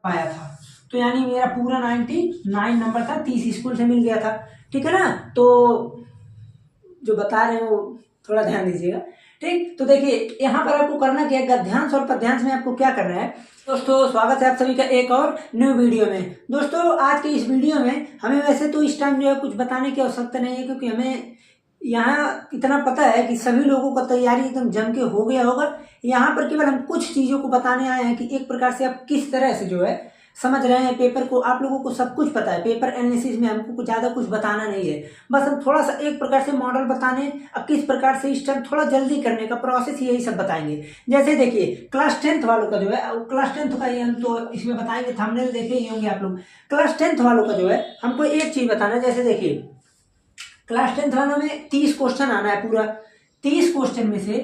पाया था। तो यानी मेरा पूरा 99 नंबर था, 30 स्कूल से मिल गया था। ठीक है ना। तो जो बता रहे हैं वो थोड़ा ध्यान दीजिएगा। ठीक, तो देखिए यहाँ पर आपको करना क्या है, गद्यांश और पद्यांश में आपको क्या करना है। दोस्तों स्वागत है आप सभी का एक और न्यू वीडियो में। दोस्तों आज के इस वीडियो में हमें वैसे तो इस टाइम जो है कुछ बताने की आवश्यकता नहीं है, क्योंकि हमें यहाँ इतना पता है कि सभी लोगों का तैयारी एकदम जम के हो गया होगा। यहाँ पर केवल हम कुछ चीज़ों को बताने आए हैं कि एक प्रकार से आप किस तरह से जो है समझ रहे हैं पेपर को। आप लोगों को सब कुछ पता है, पेपर एनालिसिस में हमको कुछ ज़्यादा कुछ बताना नहीं है, बस हम थोड़ा सा एक प्रकार से मॉडल बताने और किस प्रकार से इस टाइम थोड़ा जल्दी करने का प्रोसेस यही सब बताएंगे। जैसे देखिए क्लास 10th वालों का जो है, क्लास 10th का ही हम तो इसमें बताएंगे, थंबनेल देखे ही होंगे आप लोग। क्लास 10th वालों का जो है हमको एक चीज़ बताना है। जैसे देखिए क्लास 10th वालों में 30 क्वेश्चन आना है पूरा। 30 क्वेश्चन में से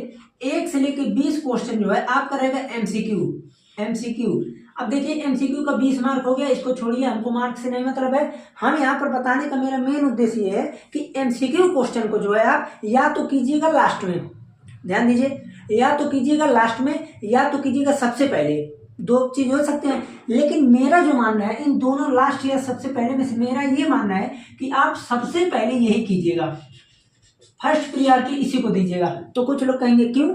1 से लेकर 20 क्वेश्चन जो है आपका रहेगा एमसीक्यू। अब देखिए एमसीक्यू का 20 मार्क हो गया, इसको छोड़िए, हमको मार्क से नहीं मतलब है। हम यहाँ पर बताने का मेरा मेन उद्देश्य ये है कि एमसीक्यू क्वेश्चन को जो है आप या तो कीजिएगा लास्ट में, ध्यान दीजिए, या तो कीजिएगा लास्ट में या तो कीजिएगा सबसे पहले, दो चीज हो सकते हैं। लेकिन मेरा जो मानना है इन दोनों लास्ट या सबसे पहले में से मेरा ये मानना है कि आप सबसे पहले यही कीजिएगा, फर्स्ट प्रियॉरिटी इसी को दीजिएगा। तो कुछ लोग कहेंगे क्यों,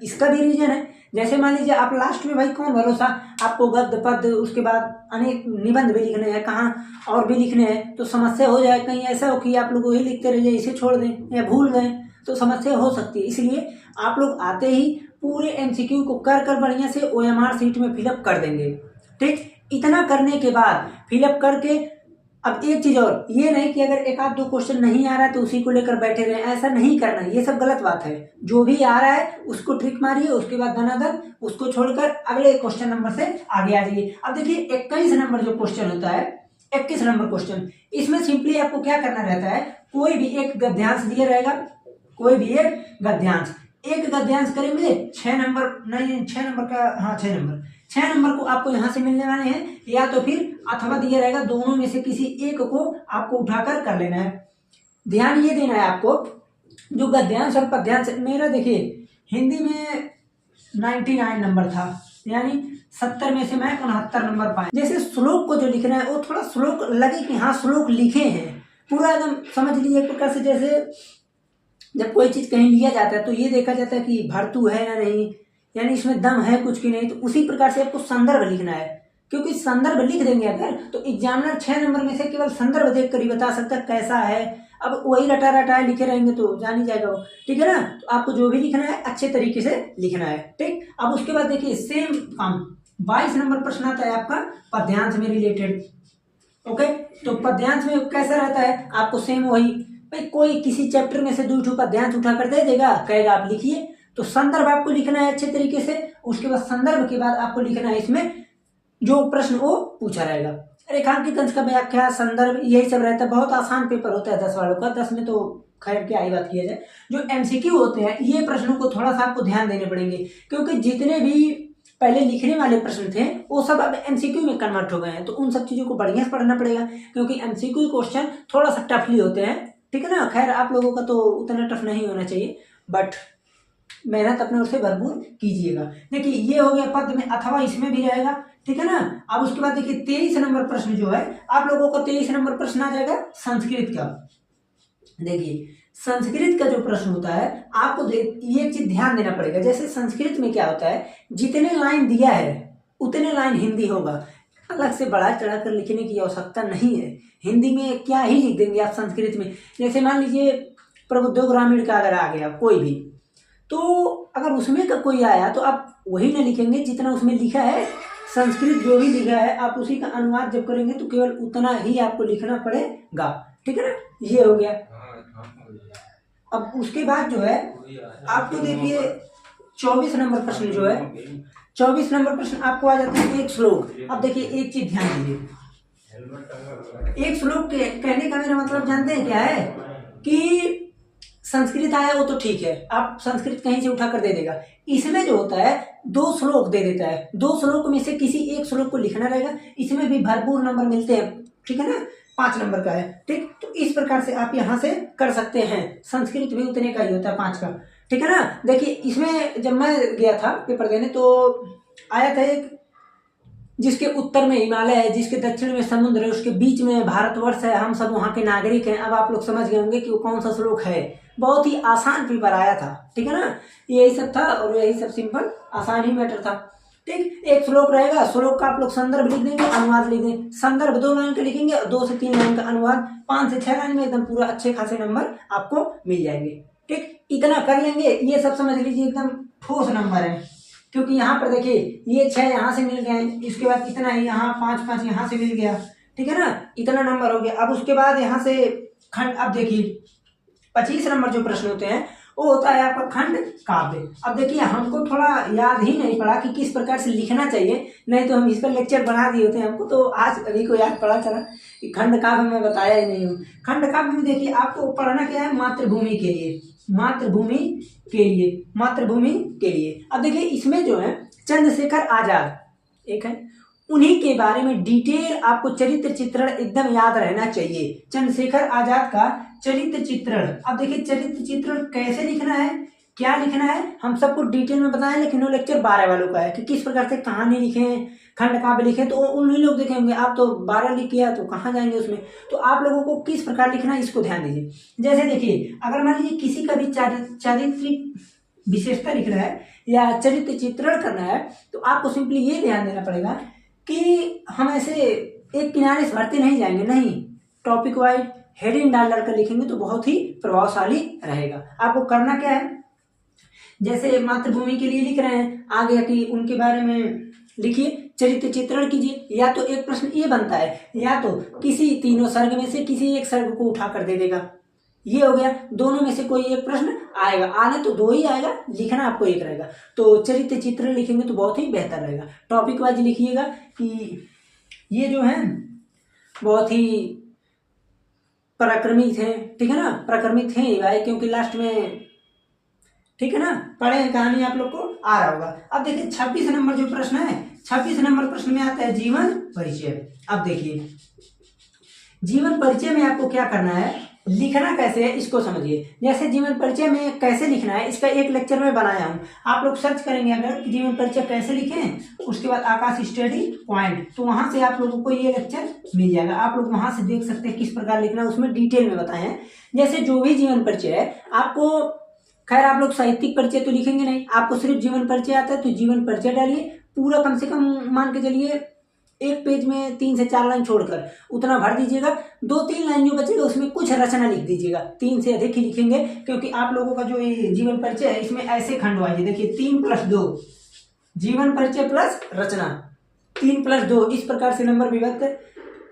इसका भी रीजन है। जैसे मान लीजिए आप लास्ट में, भाई कौन भरोसा, आपको गद्य पद उसके बाद अनेक निबंध भी लिखने हैं, कहाँ और भी लिखने हैं, तो समस्या हो जाए। कहीं ऐसा हो कि आप लोग वही लिखते रहिए, इसे छोड़ दें या भूल गए तो समस्या हो सकती है। इसलिए आप लोग आते ही पूरे एमसीक्यू को कर बढ़िया से ओएमआर सीट में फिलअप कर देंगे। ठीक, इतना करने के बाद फिलअप करके अब एक चीज और, ये नहीं कि अगर एक आध दो क्वेश्चन नहीं आ रहा है तो उसी को लेकर बैठे रहे, ऐसा नहीं करना है, ये सब गलत बात है। जो भी आ रहा है उसको ट्रिक मारिए, उसके बाद धनाधन उसको छोड़कर अगले क्वेश्चन नंबर से आगे आ जाइए। अब देखिए 21 नंबर जो क्वेश्चन होता है, 21 नंबर क्वेश्चन, इसमें सिंपली आपको क्या करना रहता है, कोई भी एक गद्यांश दिया रहेगा, कोई भी एक गद्यांश करेंगे 6 नंबर, नहीं 6 नंबर का, हाँ 6 नंबर को आपको यहाँ से मिलने वाले हैं, या तो फिर अथवा दिया रहेगा, दोनों में से किसी एक को आपको उठाकर कर लेना है। ध्यान ये देना है आपको, जो गद्यांश और पद्यांश, मेरा देखिए हिंदी में 99 नंबर था, यानी 70 में से मैं 69 नंबर पाए। जैसे श्लोक को जो लिखना है वो थोड़ा श्लोक लगे कि हाँ श्लोक लिखे हैं, पूरा एकदम समझ लीजिए एक प्रकार से। जैसे जब कोई चीज कहीं लिया जाता है तो ये देखा जाता है कि भरतू है या नहीं, यानी इसमें दम है कुछ की नहीं, तो उसी प्रकार से आपको संदर्भ लिखना है। क्योंकि संदर्भ लिख देंगे अगर तो एग्जामिनर 6 नंबर में से केवल संदर्भ देख कर ही बता सकता है कैसा है। अब वही रटा रटाए लिखे रहेंगे तो जान ही जाएगा वो, ठीक है ना। तो आपको जो भी लिखना है अच्छे तरीके से लिखना है। ठीक, अब उसके बाद देखिए सेम काम 22 नंबर प्रश्न आता है आपका पद्यांश में रिलेटेड। ओके, तो पद्यांश में कैसा रहता है, आपको सेम वही, भाई कोई किसी चैप्टर में से 2 पद्यांश उठा कर दे देगा, कहेगा आप लिखिए, तो संदर्भ आपको लिखना है अच्छे तरीके से। उसके बाद संदर्भ के बाद आपको लिखना है इसमें जो प्रश्न वो पूछा रहेगा, रेखांकित अंश का व्याख्या, संदर्भ, यही सब रहता है। बहुत आसान पेपर होता है 10 वालों का, 10 में तो खैर क्या ही बात किया जाए। जो एमसीक्यू होते हैं ये प्रश्नों को थोड़ा सा आपको ध्यान देने पड़ेंगे, क्योंकि जितने भी पहले लिखने वाले प्रश्न थे वो सब अब एमसीक्यू में कन्वर्ट हो गए हैं, तो उन सब चीजों को बढ़िया से पढ़ना पड़ेगा, क्योंकि एमसीक्यू क्वेश्चन थोड़ा सा टफली होते हैं। ठीक है ना, खैर आप लोगों का तो उतना टफ नहीं होना चाहिए, बट मेहनत अपने ओर से भरपूर कीजिएगा। देखिए ये हो गया पद में, अथवा इसमें भी रहेगा, ठीक है ना। अब उसके बाद देखिए 23 नंबर प्रश्न जो है आप लोगों का, 23 नंबर प्रश्न आ जाएगा संस्कृत का। देखिए संस्कृत का जो प्रश्न होता है आपको ये चीज ध्यान देना पड़ेगा। जैसे संस्कृत में क्या होता है, जितने लाइन दिया है उतने लाइन हिंदी होगा, अलग से बढ़ा चढ़ा कर लिखने की आवश्यकता नहीं है। हिंदी में क्या ही लिख देंगे आप संस्कृत में। जैसे मान लीजिए प्रबुद्धो ग्रामीण का अगर आ गया कोई भी, तो अगर उसमें का कोई आया तो आप वही ना लिखेंगे जितना उसमें लिखा है। संस्कृत जो भी लिखा है आप उसी का अनुवाद जब करेंगे तो केवल उतना ही आपको लिखना पड़ेगा, ठीक है ना। ये हो गया। अब उसके बाद जो है आपको देखिए 24 नंबर प्रश्न जो है, 24 नंबर प्रश्न आपको आ जाता है एक श्लोक। अब देखिए एक चीज ध्यान दीजिए, एक श्लोक के कहने का मेरा मतलब जानते हैं क्या है, कि संस्कृत आया वो तो ठीक है, आप संस्कृत कहीं से उठा कर दे देगा। इसमें जो होता है 2 श्लोक दे देता है, 2 श्लोक में से किसी एक श्लोक को लिखना रहेगा। इसमें भी भरपूर नंबर मिलते हैं, ठीक है ना, 5 नंबर का है। ठीक, तो इस प्रकार से आप यहाँ से कर सकते हैं। संस्कृत भी उतने का ही होता है 5 का, ठीक है ना। देखिए इसमें जब मैं गया था पेपर देने तो आया था एक जिसके उत्तर में हिमालय है, जिसके दक्षिण में समुद्र है, उसके बीच में भारतवर्ष है, हम सब वहाँ के नागरिक हैं। अब आप लोग समझ गए होंगे कि वो कौन सा श्लोक है। बहुत ही आसान पेपर आया था, ठीक है ना। यही सब था और यही सब सिंपल आसान ही मैटर था, ठीक। एक श्लोक रहेगा, श्लोक का आप लोग संदर्भ लिख देंगे, अनुवाद लिख देंगे। संदर्भ 2 लाइन का लिखेंगे और 2 से 3 लाइन का अनुवाद, 5 से 6 लाइन में एकदम पूरा अच्छे खासे नंबर आपको मिल जाएंगे, ठीक। इतना कर लेंगे, ये सब समझ लीजिए एकदम ठोस नंबर है, क्योंकि यहाँ पर देखिए ये 6 यहाँ से मिल गए, इसके बाद इतना ही यहाँ 5 यहाँ से मिल गया, ठीक है ना, इतना नंबर हो गया। अब उसके बाद यहाँ से खंड, अब देखिए 25 नंबर जो प्रश्न होते हैं वो होता है आपका खंड काव्य। अब देखिए हमको थोड़ा याद ही नहीं पड़ा कि किस प्रकार से लिखना चाहिए, नहीं तो हम इस पर लेक्चर बना दिए होते हैं हमको, तो आज अभी को याद पड़ा चला कि खंड काव्य मैं बताया ही नहीं हूँ। खंड काव्य में देखिए आपको पढ़ना क्या है, मातृभूमि के लिए, मातृभूमि के लिए, मातृभूमि के लिए। अब देखिए इसमें जो है चंद्रशेखर आजाद एक है, उन्हीं के बारे में डिटेल आपको चरित्र चित्रण एकदम याद रहना चाहिए। चंद्रशेखर आजाद का चरित्र चित्रण। अब देखिए चरित्र चित्रण कैसे लिखना है, क्या लिखना है, हम सबको डिटेल में बताएं, लेकिन वो लेक्चर 12 वालों का है कि किस प्रकार से कहानी लिखें, खंड काव्य लिखें, तो उन्हीं लोग देखेंगे। आप तो 12 लिख किया तो कहाँ जाएंगे उसमें, तो आप लोगों को किस प्रकार लिखना है इसको ध्यान दीजिए। जैसे देखिए अगर मान लीजिए किसी का भी चारित्रिक विशेषता लिखना है या चरित्र चित्रण करना है, तो आपको सिंपली ये ध्यान देना पड़ेगा कि हम ऐसे एक किनारे से भरते नहीं जाएंगे, नहीं, टॉपिक वाइज हेडिंग डाल कर लिखेंगे तो बहुत ही प्रभावशाली रहेगा। आपको करना क्या है, जैसे मातृभूमि के लिए लिख रहे हैं, आगे कि उनके बारे में लिखिए, चरित्र चित्रण कीजिए। या तो एक प्रश्न ये बनता है, या तो किसी तीनों सर्ग में से किसी एक सर्ग को उठा कर दे देगा, ये हो गया। दोनों में से कोई एक प्रश्न आएगा, आने तो 2 ही आएगा, लिखना आपको एक रहेगा। तो चरित्र चित्रण लिखेंगे तो बहुत ही बेहतर रहेगा। टॉपिक वाइज लिखिएगा कि ये जो है बहुत ही प्रक्रमित है, ठीक है ना, प्रक्रमित है भाई, क्योंकि लास्ट में, ठीक है ना, पढ़े हैं कहानी आप लोग को आ रहा होगा। अब देखिए 26 नंबर जो प्रश्न है, 26 नंबर प्रश्न में आता है जीवन परिचय। अब देखिए जीवन परिचय में आपको क्या करना है, लिखना कैसे है इसको समझिए। जैसे जीवन परिचय में कैसे लिखना है इसका एक लेक्चर में बनाया हूँ, आप लोग सर्च करेंगे अगर जीवन परिचय कैसे लिखें, उसके बाद आकाश स्टडी पॉइंट, तो वहां से आप लोगों को ये लेक्चर मिल जाएगा। आप लोग वहां से देख सकते हैं किस प्रकार लिखना है, उसमें डिटेल में बताए हैं। जैसे जो भी जीवन परिचय है आपको, खैर आप लोग साहित्यिक परिचय तो लिखेंगे नहीं, आपको सिर्फ जीवन परिचय आता है तो जीवन परिचय डालिए, पूरा कम से कम मान के चलिए एक पेज में 3 से 4 लाइन छोड़कर उतना भर दीजिएगा। 2-3 लाइन जो बचेगा उसमें कुछ रचना लिख दीजिएगा, 3 से अधिक ही लिखेंगे, क्योंकि आप लोगों का जो ये जीवन परिचय है इसमें ऐसे खंड आइए, देखिए 3+2 जीवन परिचय प्लस रचना, 3+2 इस प्रकार से नंबर विभक्त है।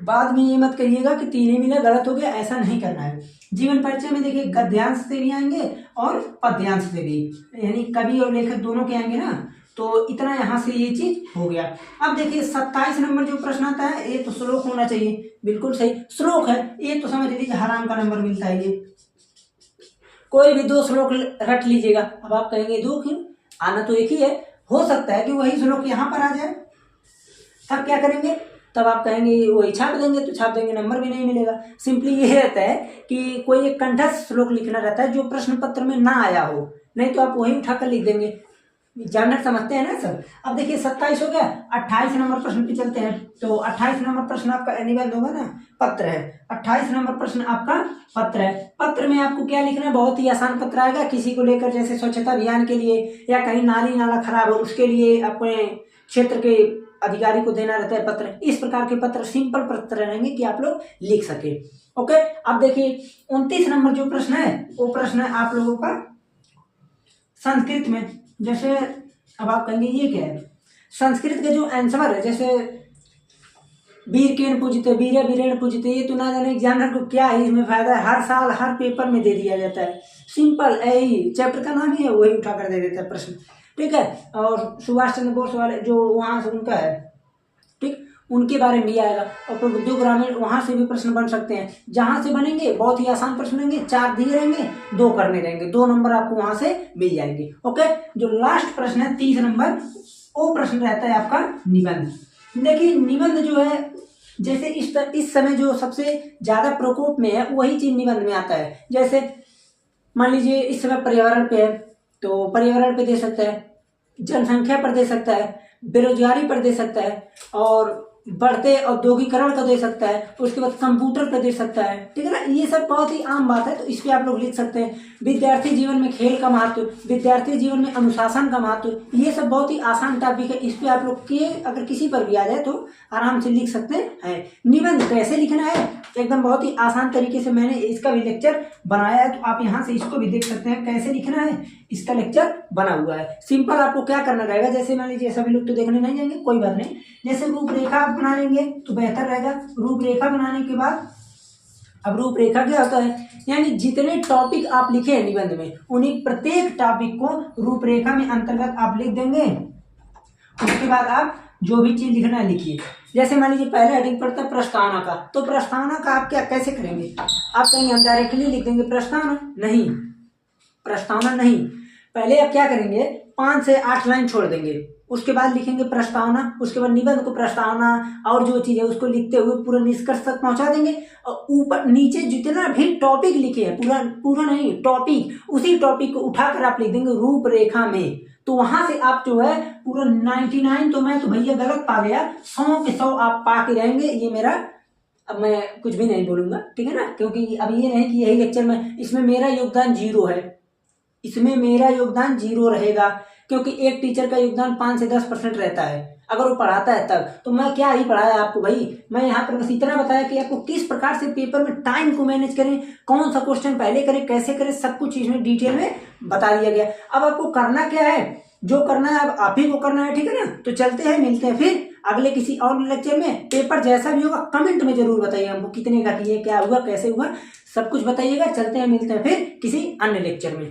बाद में ये मत कहिएगा कि 3 ही मिला, गलत हो गया, ऐसा नहीं करना है। जीवन परिचय में देखिए गद्यांश से भी आएंगे और पद्यांश से भी, यानी कवि और लेखक दोनों के आएंगे ना, तो इतना यहाँ से ये चीज हो गया। अब देखिए 27 नंबर जो प्रश्न आता है, ये तो श्लोक होना चाहिए, बिल्कुल सही श्लोक है, ये तो समझ लीजिए हराम का नंबर मिलता है। ये कोई भी 2 श्लोक रट लीजिएगा। अब आप कहेंगे 2 क्यों, आना तो एक ही है, हो सकता है कि वही श्लोक यहाँ पर आ जाए, तब क्या करेंगे, तब आप कहेंगे वही छाप देंगे, तो छाप देंगे नंबर भी नहीं मिलेगा। सिंपली ये रहता है कि कोई एक कंठस्थ श्लोक लिखना रहता है जो प्रश्न पत्र में ना आया हो, नहीं तो आप वही उठाकर लिख देंगे। जानना समझते हैं ना सब। अब देखिए 27 हो गया, 28 नंबर प्रश्न पे चलते हैं। तो 28 नंबर प्रश्न आपका निबंध होगा ना, पत्र है। 28 नंबर प्रश्न आपका पत्र है। पत्र में आपको क्या लिखना है, बहुत ही आसान पत्र आएगा, किसी को लेकर, जैसे स्वच्छता अभियान के लिए या कहीं नाली नाला खराब हो उसके लिए अपने क्षेत्र के अधिकारी को देना रहता है पत्र। इस प्रकार के पत्र सिंपल पत्र रहेंगे कि आप लोग लिख सके। ओके, अब देखिए 29 नंबर जो प्रश्न है वो प्रश्न है आप लोगों का संस्कृत में। जैसे अब आप कहेंगे ये क्या है, संस्कृत के जो आंसर है, जैसे वीर केन पूजते, वीर वीरेण पूजते, ये तो ना जाने एग्जामिनर को क्या है इसमें फायदा है, हर साल हर पेपर में दे दिया जाता है। सिंपल यही चैप्टर का नाम ही है, वही उठा कर दे देता है प्रश्न, ठीक है। और सुभाष चंद्र बोस वाले जो वहां से उनका है, ठीक, उनके बारे में भी आएगा। और प्रबुद्ध ग्रामीण वहां से भी प्रश्न बन सकते हैं, जहां से बनेंगे बहुत ही आसान प्रश्न रहेंगे, 4 दिए रहेंगे, 2 करने रहेंगे, 2 नंबर आपको वहां से मिल जाएंगे। ओके, जो लास्ट प्रश्न है 30 नंबर, वो प्रश्न रहता है आपका निबंध। देखिए निबंध जो है, जैसे इस समय जो सबसे ज्यादा प्रकोप में है वही चीज निबंध में आता है। जैसे मान लीजिए इस समय पर्यावरण पे है तो पर्यावरण पे दे सकता है, जनसंख्या पर दे सकता है, बेरोजगारी पर दे सकता है, और बढ़ते औद्योगिकरण का दे सकता है, उसके बाद कंप्यूटर का दे सकता है, ठीक है ना। ये सब बहुत ही आम बात है, तो इस पे आप लोग लिख सकते हैं। विद्यार्थी जीवन में खेल का महत्व, विद्यार्थी जीवन में अनुशासन का महत्व, ये सब बहुत ही आसान टॉपिक है। इस पे आप लोग के अगर किसी पर भी आ जाए तो आराम से लिख सकते हैं। निबंध कैसे लिखना है, एकदम बहुत ही आसान तरीके से मैंने इसका भी लेक्चर बनाया है, तो आप यहाँ से इसको भी देख सकते हैं कैसे लिखना है, इसका लेक्चर बना हुआ है। सिंपल आपको क्या करना रहेगा, जैसे मान लीजिए सभी लोग तो देखने नहीं जाएंगे, कोई बात नहीं, जैसे रूपरेखा आप बना लेंगे तो बेहतर रहेगा। रूपरेखा बनाने के बाद अब रूपरेखा क्या होता है, यानी जितने टॉपिक आप लिखे हैं निबंध में, उन्हीं प्रत्येक टॉपिक को रूपरेखा में अंतर्गत आप लिख देंगे। उसके बाद आप जो भी चीज लिखना है लिखिए। जैसे मान लीजिए पहले हेडिंग पड़ता है प्रस्तावना का, तो प्रस्तावना का आप क्या कैसे करेंगे, आप कहेंगे हम डायरेक्टली लिख देंगे प्रस्तावना, नहीं, प्रस्तावना नहीं, पहले आप क्या करेंगे 5 से 8 लाइन छोड़ देंगे, उसके बाद लिखेंगे प्रस्तावना, उसके बाद निबंध को प्रस्तावना और जो चीज है उसको लिखते हुए पूरा निष्कर्ष तक पहुंचा देंगे। और ऊपर नीचे जितना भी टॉपिक लिखे हैं, पूरा नहीं टॉपिक, उसी टॉपिक को उठाकर आप लिख देंगे रूपरेखा में। तो वहां से आप जो है पूरा 99 तो मैं तो भैया गलत पा गया, 100 के 100 आप पा के रहेंगे। ये मेरा, अब मैं कुछ भी नहीं बोलूंगा, ठीक है ना, क्योंकि अब ये नहीं कि यही लेक्चर में, इसमें मेरा योगदान 0 है, इसमें मेरा योगदान 0 रहेगा, क्योंकि एक टीचर का योगदान 5 से 10% रहता है अगर वो पढ़ाता है तब। तो मैं क्या ही पढ़ाया आपको भाई, मैं यहाँ पर बस इतना बताया कि आपको किस प्रकार से पेपर में टाइम को मैनेज करें, कौन सा क्वेश्चन पहले करें, कैसे करें, सब कुछ इसमें डिटेल में बता दिया गया। अब आपको करना क्या है, जो करना है अब आप ही को करना है, ठीक है ना। तो चलते हैं, मिलते हैं फिर अगले किसी और लेक्चर में। पेपर जैसा भी होगा कमेंट में जरूर बताइए हमको, कितने का किए, क्या हुआ, कैसे हुआ, सब कुछ बताइएगा। चलते हैं, मिलते हैं फिर किसी अन्य लेक्चर में।